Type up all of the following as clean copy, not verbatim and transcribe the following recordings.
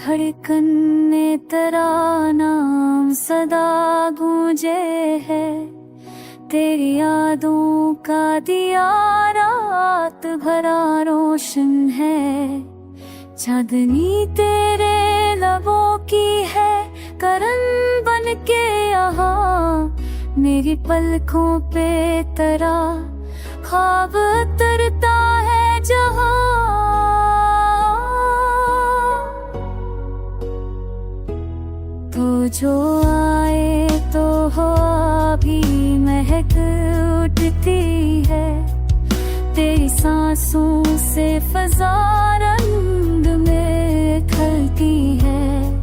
धड़कन में तेरा नाम सदा गूंजे है। तेरी यादों का दिया रात भरा रोशन है। चांदनी तेरे लबों की है करन बन के यहाँ। मेरी पलकों पे तेरा ख्वाब उतरता है जहाँ। तो जो आए तो हवा भी महक उठती है। तेरी सांसों से फजा रंग में खलती है।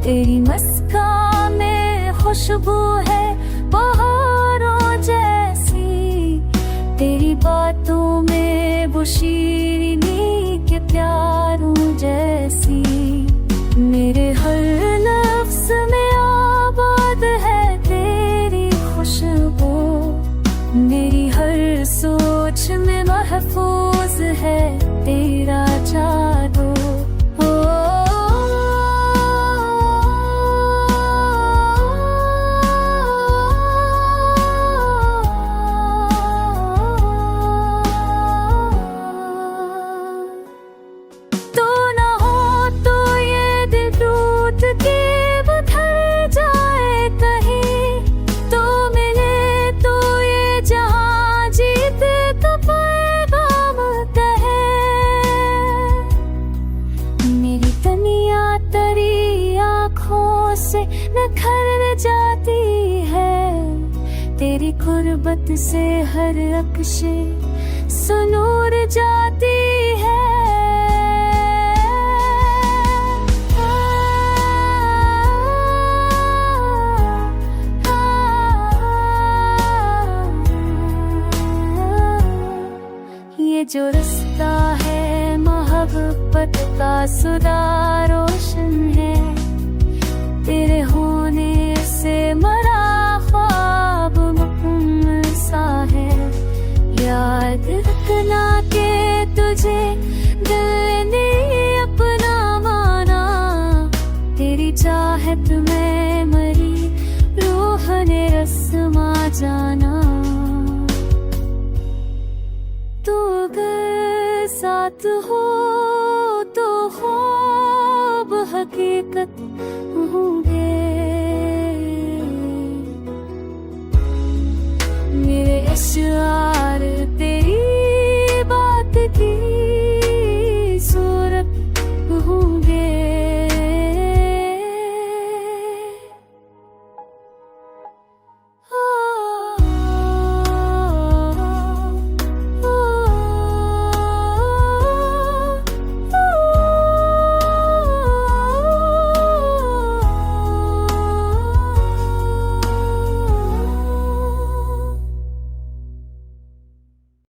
तेरी मुस्कान में खुशबू है बहारों जैसी। तेरी बातों में वो शीरनी के प्यारों जैसी। मेरे हर लफ्ज़ में आबाद है तेरी खुशबू। मेरी हर सोच में महफूज है तेरा जादू। से निखर जाती है। तेरी गुर्बत से हर अक्शे सुनूर जाती है। ये जो रास्ता है मोहब्बत का सुरा रोशन है। तेरे होने से मरा ख्वाब मुकम्मल सा है। याद रखना के तुझे दिल ने अपना माना। तेरी चाहत में मरी रूह ने रस्मा जाना। तू अगर साथ हो तो ख्वाब हकीकत